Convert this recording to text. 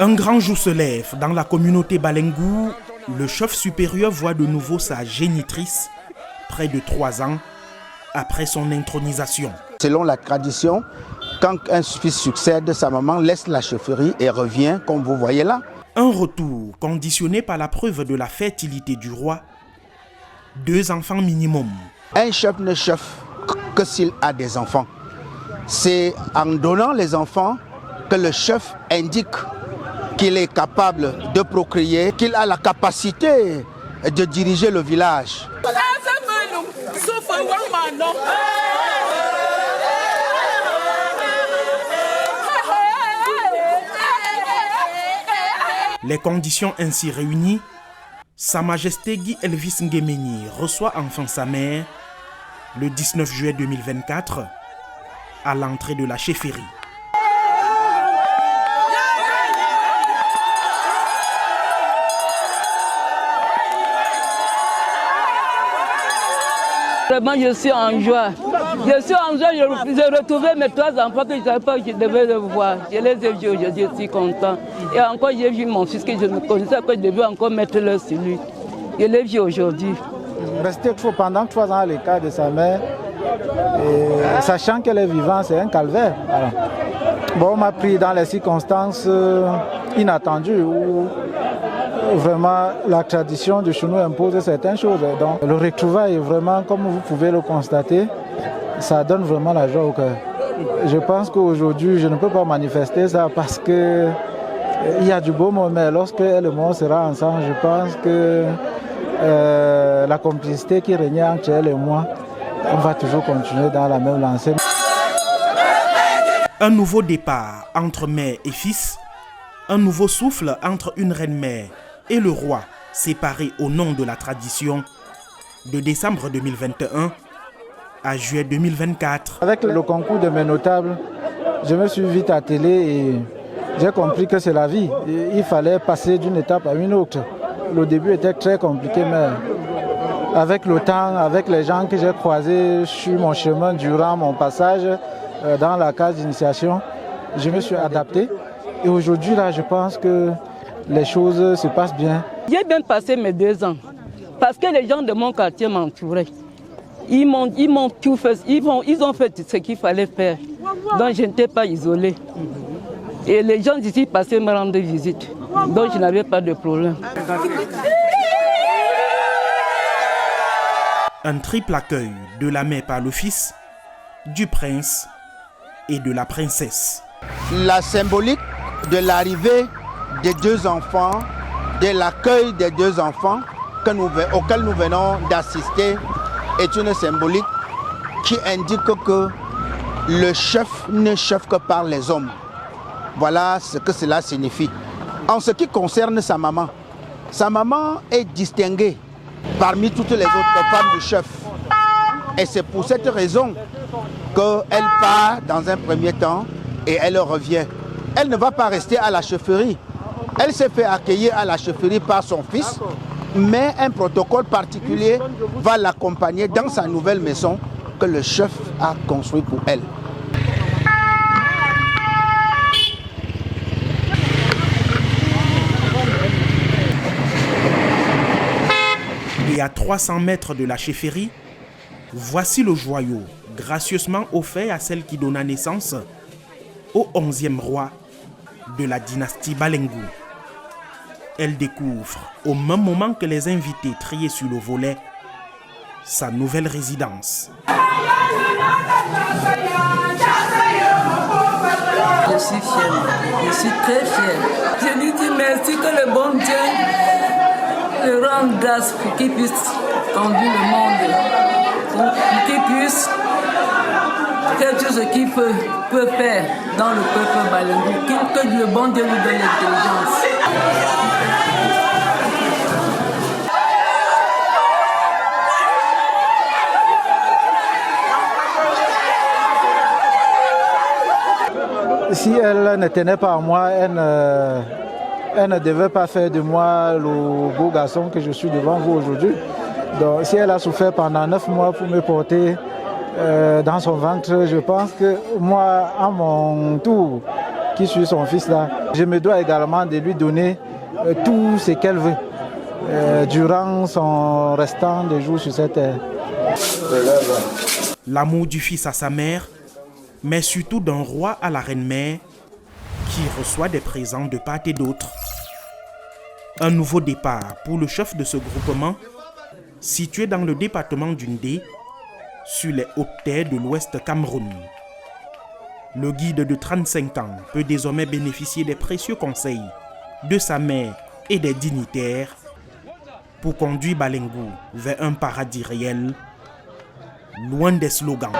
Un grand jour se lève dans la communauté Balengou. Le chef supérieur voit de nouveau sa génitrice près de 3 ans après son intronisation. Selon la tradition, quand un fils succède, sa maman laisse la chefferie et revient comme vous voyez là. Un retour conditionné par la preuve de la fertilité du roi. 2 enfants minimum. Un chef ne chef que s'il a des enfants. C'est en donnant les enfants que le chef indique qu'il est capable de procréer, qu'il a la capacité de diriger le village. Les conditions ainsi réunies, Sa Majesté Guy Elvis Ngéméni reçoit enfin sa mère le 19 juillet 2024 à l'entrée de la chefferie. Vraiment, je suis en joie. Je suis en joie, j'ai retrouvé mes 3 enfants que je ne savais pas que je devais les voir. Je les ai vus aujourd'hui, je suis content. Et encore, j'ai vu mon fils que je ne connaissais pas, que je devais encore mettre leur sur lui. Je l'ai vu aujourd'hui. Rester pendant 3 ans à l'écart de sa mère, et sachant qu'elle est vivante, c'est un calvaire. Alors, bon, on m'a pris dans les circonstances inattendues où vraiment la tradition de chez nous impose certaines choses. Donc le retrouvail, vraiment, comme vous pouvez le constater, ça donne vraiment la joie au cœur. Je pense qu'aujourd'hui, je ne peux pas manifester ça parce que il y a du beau moment, mais lorsque elle et moi sera ensemble, je pense que la complicité qui régnait entre elle et moi, on va toujours continuer dans la même lancée. Un nouveau départ entre mère et fils, un nouveau souffle entre une reine-mère et le roi, séparés au nom de la tradition, de décembre 2021 à juillet 2024. Avec le concours de mes notables, je me suis vite attelé et j'ai compris que c'est la vie. Il fallait passer d'une étape à une autre. Le début était très compliqué, mais avec le temps, avec les gens que j'ai croisés sur mon chemin durant mon passage dans la case d'initiation, je me suis adapté. Et aujourd'hui, là, je pense que les choses se passent bien. J'ai bien passé mes 2 ans parce que les gens de mon quartier m'entouraient. Ils m'ont tout fait, ils ont fait ce qu'il fallait faire. Donc je n'étais pas isolée. Et les gens d'ici passaient me rendre visite. Donc je n'avais pas de problème. Un triple accueil de la mère par le fils, du prince et de la princesse. La symbolique de l'arrivée des 2 enfants, de l'accueil des 2 enfants auquel nous venons d'assister est une symbolique qui indique que le chef ne chef que par les hommes. Voilà ce que cela signifie. En ce qui concerne sa maman est distinguée parmi toutes les autres femmes du chef. Et c'est pour cette raison qu'elle part dans un premier temps et elle revient. Elle ne va pas rester à la chefferie. Elle s'est fait accueillir à la chefferie par son fils, mais un protocole particulier va l'accompagner dans sa nouvelle maison que le chef a construite pour elle. Et à 300 mètres de la chefferie, voici le joyau gracieusement offert à celle qui donna naissance au 11e roi de la dynastie Balengou. Elle découvre, au même moment que les invités triés sur le volet, sa nouvelle résidence. Je suis fière, je suis très fière. Je lui dis merci que le bon Dieu le rende grâce pour qu'il puisse conduire le monde, pour qu'il puisse faire tout ce qu'il peut faire dans le peuple Balengou, que le bon Dieu lui donne l'intelligence. Si elle ne tenait pas à moi, elle ne devait pas faire de moi le beau garçon que je suis devant vous aujourd'hui. Donc si elle a souffert pendant 9 mois pour me porter dans son ventre, je pense que moi, à mon tour, qui suis son fils là, Je me dois également de lui donner tout ce qu'elle veut durant son restant de jours sur cette terre. L'amour du fils à sa mère, mais surtout d'un roi à la reine-mère qui reçoit des présents de part et d'autre. Un nouveau départ pour le chef de ce groupement, situé dans le département d'Undé, sur les hautes terres de l'Ouest Cameroun. Le guide de 35 ans peut désormais bénéficier des précieux conseils de sa mère et des dignitaires pour conduire Balengou vers un paradis réel, loin des slogans.